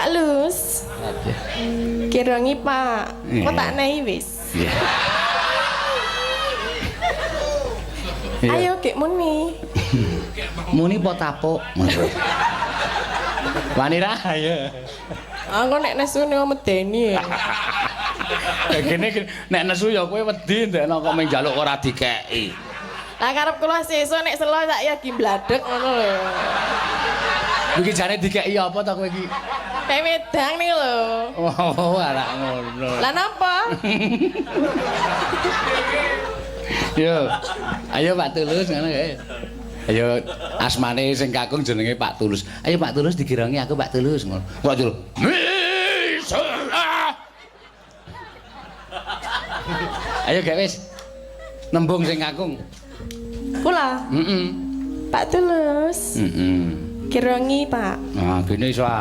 Pak Lus. Kirangi Pak. Kok tak naik wis. Ayo Kek Muni. Muni po tapuk. Wani ra ayo. Aku nek nesune medeni. Kene nek nesu ya kowe wedi ndekno kok mung njaluk ora dikeki. Lah karep kula sesuk nek selo sak ya gimbladeg ngono lho. Iki jane dikeki apa to kowe iki? Kayak wedang nih lho. Oh, anak ngono. Lah napa? Yo. Ayo Pak Tulus ngono kae. Ayo asmane sing kakung jenenge Pak Tulus. Ayo Pak Tulus digirangi aku Pak Tulus ngono. Pak Tulus. Ayo gak wis. Nembung sing kakung. Kula. Heeh. Pak Tulus. Heeh. Kirangi Pak. Nah, gini soal